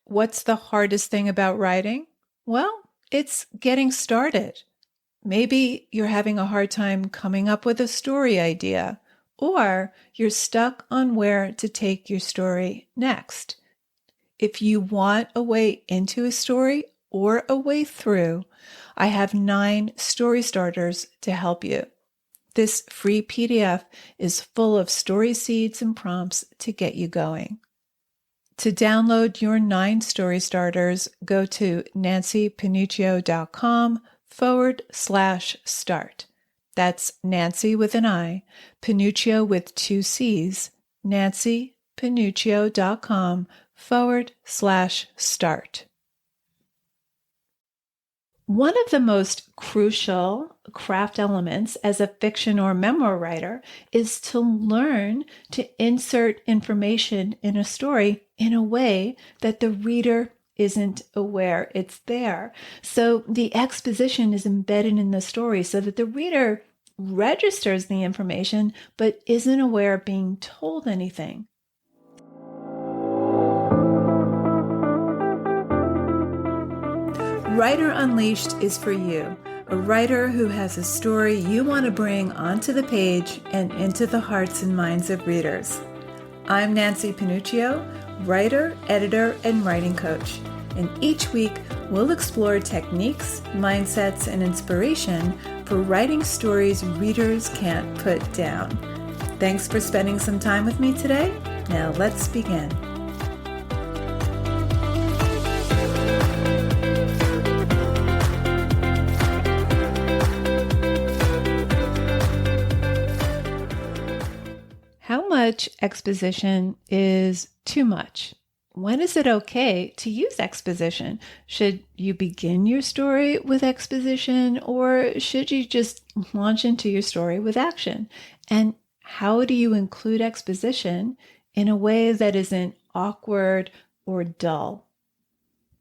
What's the hardest thing about writing? Well, it's getting started. Maybe you're having a hard time coming up with a story idea, or you're stuck on where to take your story next. If you want a way into a story or a way through, I have 9 story starters to help you. This free PDF is full of story seeds and prompts to get you going. To download your 9 story starters, go to nancypanuccio.com/start. That's Nancy with an I, Panuccio with 2 C's, nancypanuccio.com/start. One of the most crucial craft elements as a fiction or memoir writer is to learn to insert information in a story in a way that the reader isn't aware it's there. So the exposition is embedded in the story so that the reader registers the information but isn't aware of being told anything. Writer Unleashed is for you, a writer who has a story you want to bring onto the page and into the hearts and minds of readers. I'm Nancy Panuccio, writer, editor, and writing coach. And each week, we'll explore techniques, mindsets, and inspiration for writing stories readers can't put down. Thanks for spending some time with me today. Now let's begin. How much exposition is too much? When is it okay to use exposition? Should you begin your story with exposition, or should you just launch into your story with action? And how do you include exposition in a way that isn't awkward or dull?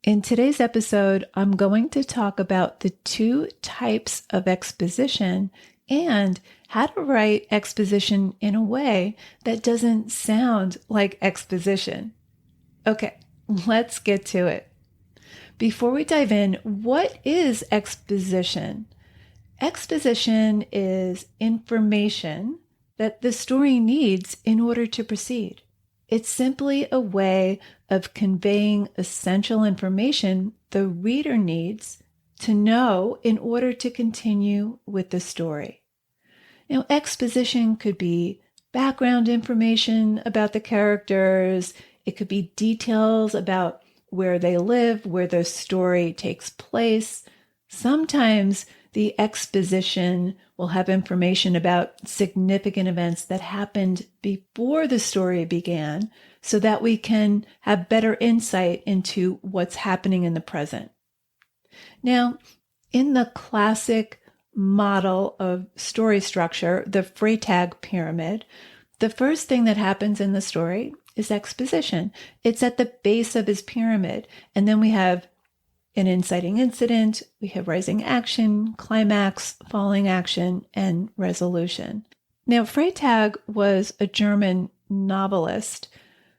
In today's episode, I'm going to talk about the 2 types of exposition and how to write exposition in a way that doesn't sound like exposition. Okay, let's get to it. Before we dive in, what is exposition? Exposition is information that the story needs in order to proceed. It's simply a way of conveying essential information the reader needs to know in order to continue with the story. Now, exposition could be background information about the characters. It could be details about where they live, where the story takes place. Sometimes the exposition will have information about significant events that happened before the story began so that we can have better insight into what's happening in the present. Now, in the classic model of story structure, the Freytag pyramid, the first thing that happens in the story is exposition. It's at the base of his pyramid. And then we have an inciting incident, we have rising action, climax, falling action, and resolution. Now, Freytag was a German novelist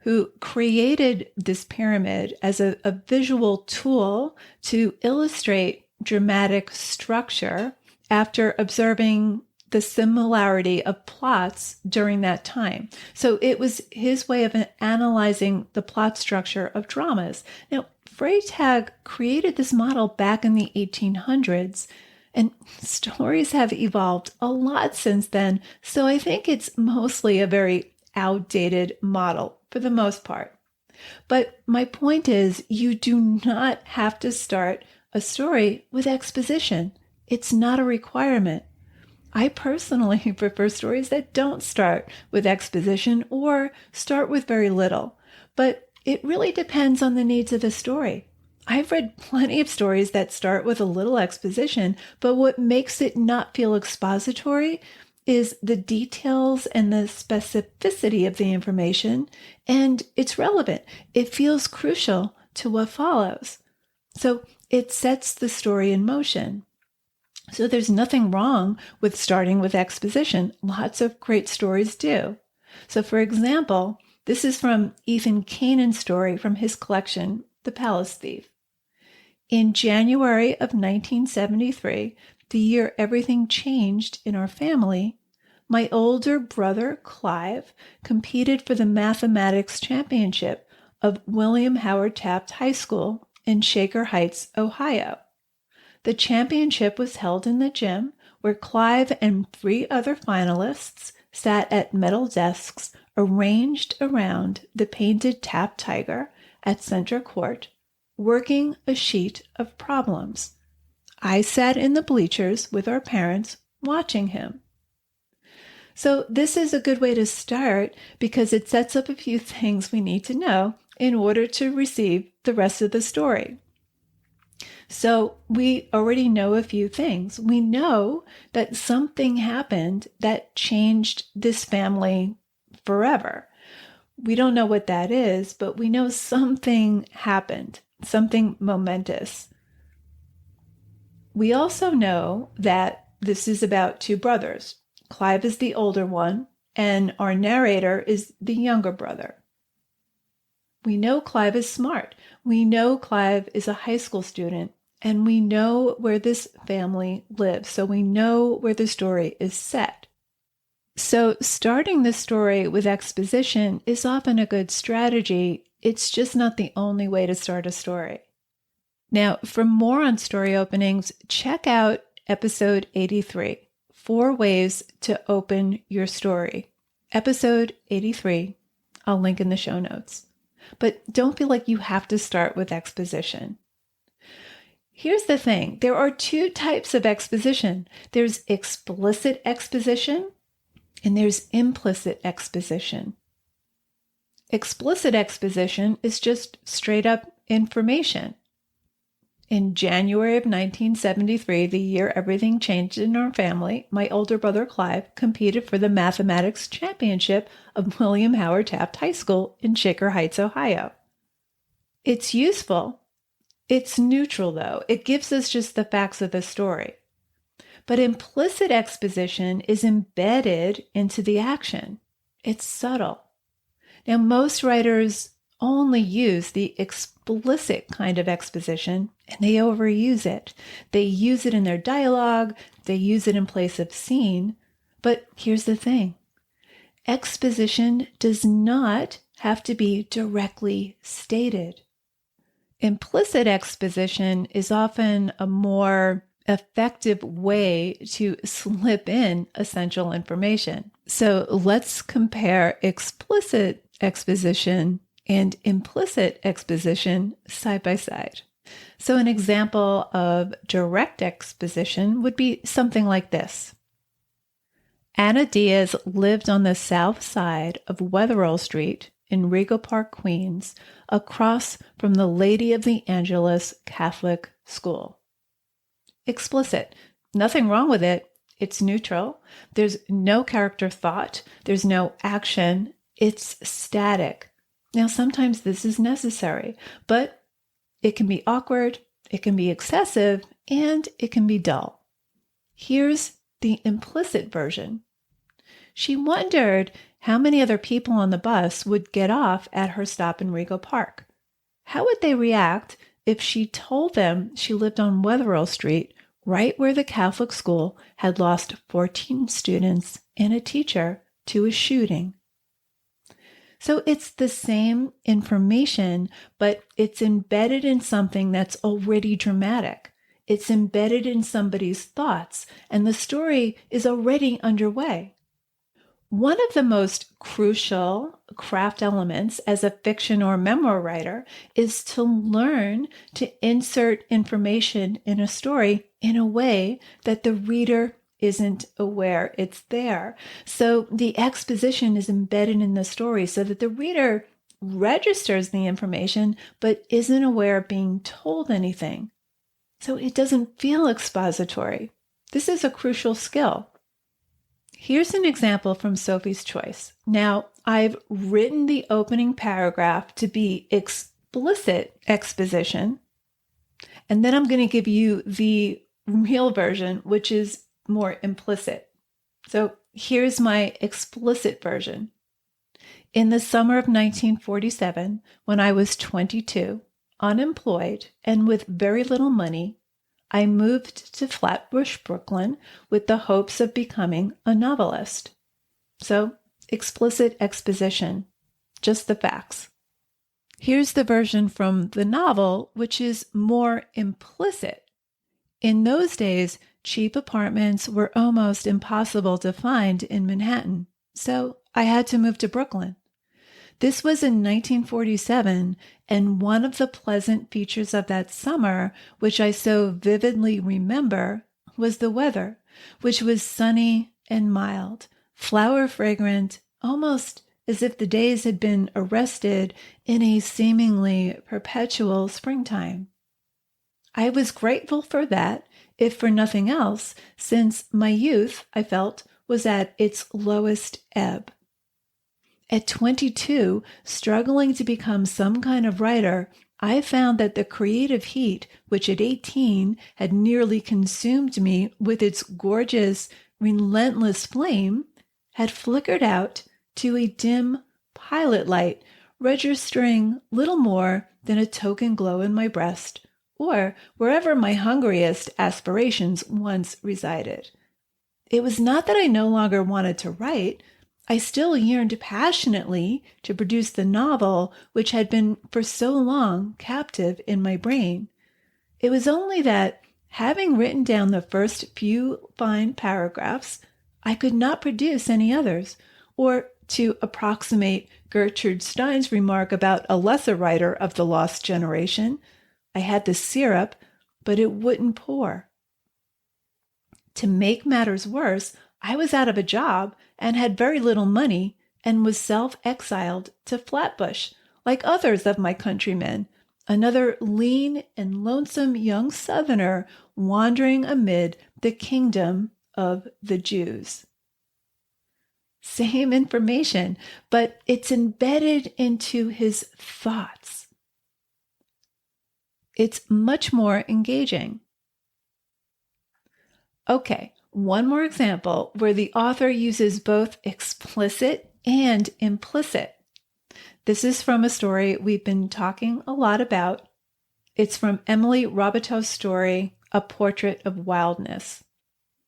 who created this pyramid as a visual tool to illustrate dramatic structure after observing the similarity of plots during that time. So it was his way of analyzing the plot structure of dramas. Now, Freytag created this model back in the 1800s, and stories have evolved a lot since then. So I think it's mostly a very outdated model for the most part. But my point is, you do not have to start a story with exposition. It's not a requirement. I personally prefer stories that don't start with exposition or start with very little, but it really depends on the needs of the story. I've read plenty of stories that start with a little exposition, but what makes it not feel expository is the details and the specificity of the information, and it's relevant. It feels crucial to what follows. So it sets the story in motion. So there's nothing wrong with starting with exposition. Lots of great stories do. So for example, this is from Ethan Canaan's story from his collection, the palace thief. In January of 1973, the year everything changed in our family, my older brother, Clive, competed for the mathematics championship of William Howard Taft High School in Shaker Heights, Ohio. The championship was held in the gym where Clive and 3 other finalists sat at metal desks arranged around the painted Taft tiger at center court, working a sheet of problems. I sat in the bleachers with our parents watching him. So this is a good way to start because it sets up a few things we need to know in order to receive the rest of the story. So we already know a few things. We know that something happened that changed this family forever. We don't know what that is, but we know something happened, something momentous. We also know that this is about 2 brothers. Clive is the older one, and our narrator is the younger brother. We know Clive is smart. We know Clive is a high school student, and we know where this family lives. So we know where the story is set. So starting the story with exposition is often a good strategy. It's just not the only way to start a story. Now, for more on story openings, check out episode 83, 4 Ways to Open Your Story. Episode 83, I'll link in the show notes. But don't feel like you have to start with exposition. Here's the thing. There are 2 types of exposition. There's explicit exposition and there's implicit exposition. Explicit exposition is just straight up information. In January of 1973, the year everything changed in our family, my older brother Clive competed for the mathematics championship of William Howard Taft High School in Shaker Heights, Ohio. It's useful. It's neutral, though. It gives us just the facts of the story. But implicit exposition is embedded into the action. It's subtle. Now, most writers only use the explicit kind of exposition, and they overuse it. They use it in their dialogue. They use it in place of scene. But here's the thing. Exposition does not have to be directly stated. Implicit exposition is often a more effective way to slip in essential information. So let's compare explicit exposition and implicit exposition side by side. So an example of direct exposition would be something like this. Anna Diaz lived on the south side of Wetherell Street in Rego Park, Queens, across from the Lady of the Angelus Catholic School. Explicit. Nothing wrong with it. It's neutral. There's no character thought. There's no action. It's static. Now, sometimes this is necessary, but it can be awkward, it can be excessive, and it can be dull. Here's the implicit version. She wondered how many other people on the bus would get off at her stop in Rego Park. How would they react if she told them she lived on Wetherell Street, right where the Catholic school had lost 14 students and a teacher to a shooting? So it's the same information, but it's embedded in something that's already dramatic. It's embedded in somebody's thoughts, and the story is already underway. One of the most crucial craft elements as a fiction or memoir writer is to learn to insert information in a story in a way that the reader isn't aware it's there. So the exposition is embedded in the story so that the reader registers the information but isn't aware of being told anything. So it doesn't feel expository. This is a crucial skill. Here's an example from Sophie's Choice. Now, I've written the opening paragraph to be explicit exposition, and then I'm going to give you the real version, which is more implicit. So here's my explicit version. In the summer of 1947, when I was 22, unemployed and with very little money, I moved to Flatbush, Brooklyn, with the hopes of becoming a novelist. So, explicit exposition, just the facts. Here's the version from the novel, which is more implicit. In those days, cheap apartments were almost impossible to find in Manhattan, so I had to move to Brooklyn. This was in 1947, and one of the pleasant features of that summer, which I so vividly remember, was the weather, which was sunny and mild, flower fragrant, almost as if the days had been arrested in a seemingly perpetual springtime. I was grateful for that, if for nothing else, since my youth, I felt, was at its lowest ebb. At 22, struggling to become some kind of writer, I found that the creative heat, which at 18 had nearly consumed me with its gorgeous, relentless flame, had flickered out to a dim pilot light, registering little more than a token glow in my breast, or wherever my hungriest aspirations once resided. It was not that I no longer wanted to write. I still yearned passionately to produce the novel which had been for so long captive in my brain. It was only that, having written down the first few fine paragraphs, I could not produce any others, or, to approximate Gertrude Stein's remark about a lesser writer of the lost generation, I had the syrup, but it wouldn't pour. To make matters worse, I was out of a job and had very little money and was self-exiled to Flatbush, like others of my countrymen, another lean and lonesome young Southerner wandering amid the kingdom of the Jews. Same information, but it's embedded into his thoughts. It's much more engaging. Okay, one more example where the author uses both explicit and implicit. This is from a story we've been talking a lot about. It's from Emily Robiteau's story, A Portrait of Wildness.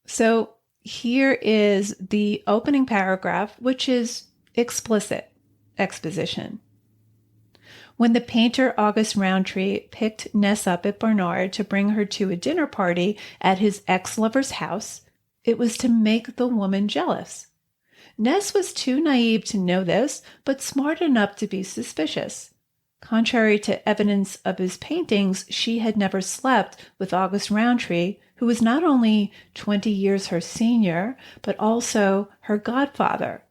So here is the opening paragraph, which is explicit exposition. When the painter August Roundtree picked Ness up at Barnard to bring her to a dinner party at his ex-lover's house, it was to make the woman jealous. Ness was too naive to know this, but smart enough to be suspicious. Contrary to evidence of his paintings, she had never slept with August Roundtree, who was not only 20 years her senior, but also her godfather.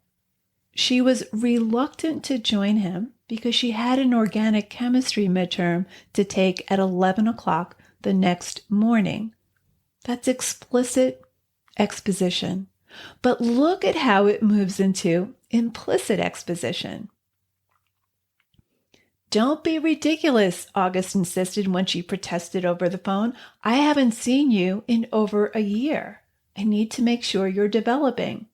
She was reluctant to join him because she had an organic chemistry midterm to take at 11 o'clock the next morning. That's explicit exposition. But look at how it moves into implicit exposition. "Don't be ridiculous," August insisted when she protested over the phone. "I haven't seen you in over a year. I need to make sure you're developing."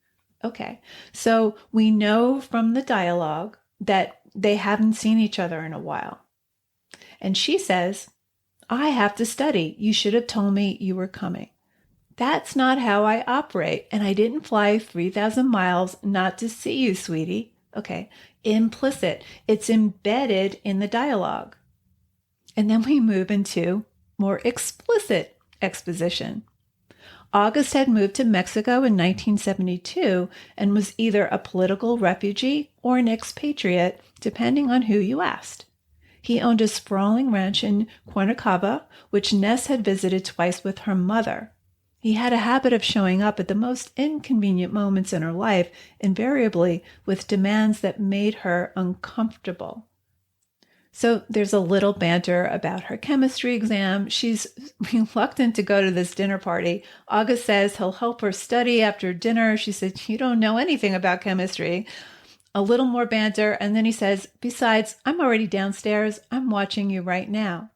Okay, so we know from the dialogue that they haven't seen each other in a while. And she says, "I have to study. You should have told me you were coming." "That's not how I operate, and I didn't fly 3,000 miles not to see you, sweetie." Okay, implicit. It's embedded in the dialogue. And then we move into more explicit exposition. August had moved to Mexico in 1972 and was either a political refugee or an expatriate, depending on who you asked. He owned a sprawling ranch in Cuernavaca, which Ness had visited twice with her mother. He had a habit of showing up at the most inconvenient moments in her life, invariably with demands that made her uncomfortable. So there's a little banter about her chemistry exam. She's reluctant to go to this dinner party. August says he'll help her study after dinner. She said, "You don't know anything about chemistry." A little more banter, and then he says, "Besides, I'm already downstairs. I'm watching you right now."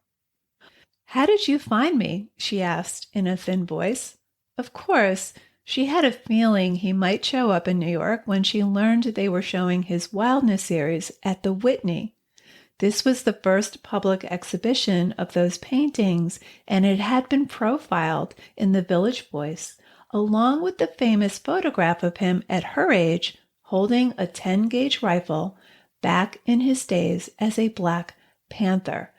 "How did you find me?" she asked in a thin voice. Of course, she had a feeling he might show up in New York when she learned they were showing his Wildness series at the Whitney. This was the first public exhibition of those paintings, and it had been profiled in the Village Voice, along with the famous photograph of him at her age holding a 10-gauge rifle back in his days as a Black Panther.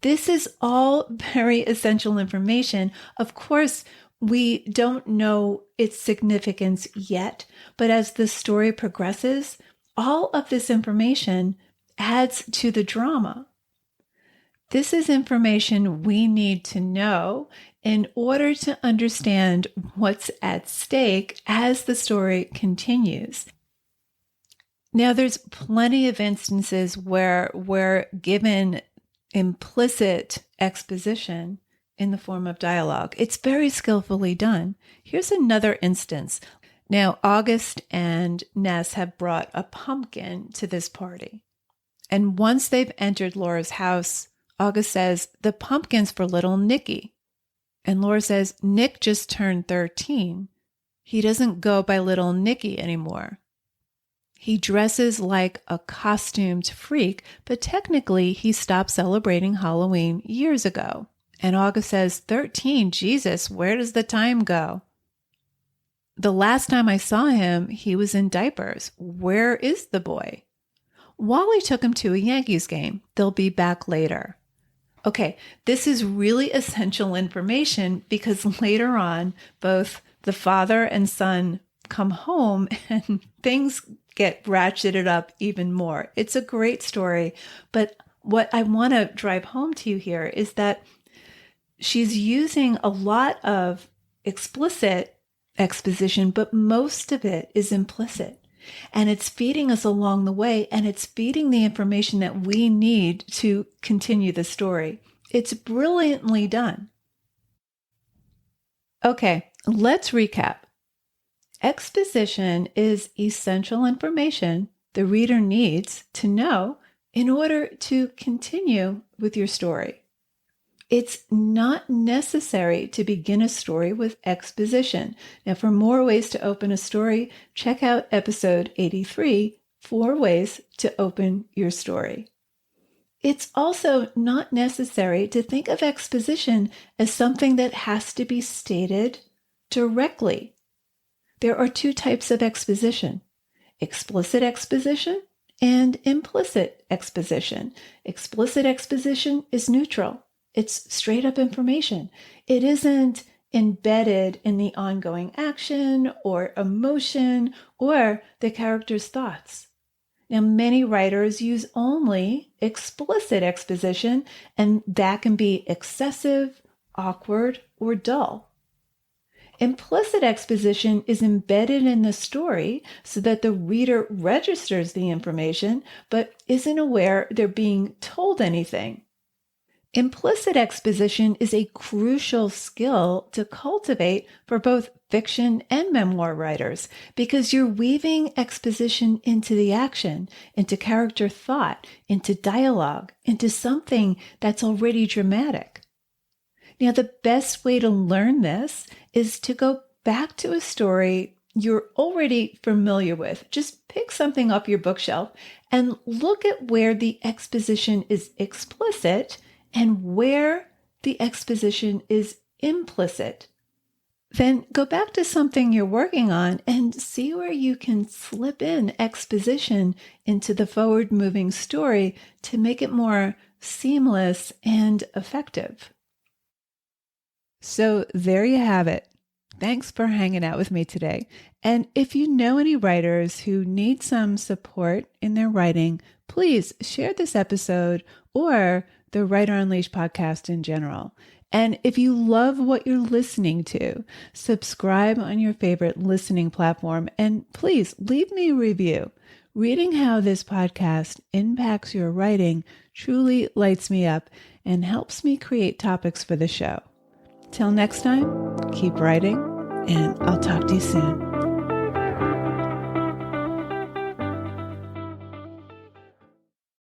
This is all very essential information. Of course, we don't know its significance yet, but as the story progresses, all of this information adds to the drama. This is information we need to know in order to understand what's at stake as the story continues. Now, there's plenty of instances where we're given implicit exposition in the form of dialogue. It's very skillfully done. Here's another instance. Now, August and Ness have brought a pumpkin to this party. And once they've entered Laura's house, August says, "The pumpkin's for little Nicky." And Laura says, "Nick just turned 13. He doesn't go by little Nicky anymore. He dresses like a costumed freak, but technically he stopped celebrating Halloween years ago." And August says, 13, Jesus, where does the time go? "The last time I saw him, he was in diapers. Where is the boy?" "Wally took him to a Yankees game. They'll be back later." Okay, this is really essential information because later on, both the father and son come home and things get ratcheted up even more. It's a great story, but what I want to drive home to you here is that she's using a lot of explicit exposition, but most of it is implicit. And it's feeding us along the way, and it's feeding the information that we need to continue the story. It's brilliantly done. Okay, let's recap. Exposition is essential information the reader needs to know in order to continue with your story. It's not necessary to begin a story with exposition. Now, for more ways to open a story, check out episode 83, 4 Ways to Open Your Story. It's also not necessary to think of exposition as something that has to be stated directly. There are 2 types of exposition: explicit exposition and implicit exposition. Explicit exposition is neutral. It's straight up information. It isn't embedded in the ongoing action or emotion or the character's thoughts. Now, many writers use only explicit exposition, and that can be excessive, awkward, or dull. Implicit exposition is embedded in the story so that the reader registers the information but isn't aware they're being told anything. Implicit exposition is a crucial skill to cultivate for both fiction and memoir writers because you're weaving exposition into the action, into character thought, into dialogue, into something that's already dramatic. Now, the best way to learn this is to go back to a story you're already familiar with. Just pick something off your bookshelf and look at where the exposition is explicit and where the exposition is implicit. Then go back to something you're working on and see where you can slip in exposition into the forward-moving story to make it more seamless and effective. So there you have it. Thanks for hanging out with me today. And if you know any writers who need some support in their writing, please share this episode or the Writer Unleashed podcast in general. And if you love what you're listening to, subscribe on your favorite listening platform and please leave me a review. Reading how this podcast impacts your writing truly lights me up and helps me create topics for the show. Till next time, keep writing, and I'll talk to you soon.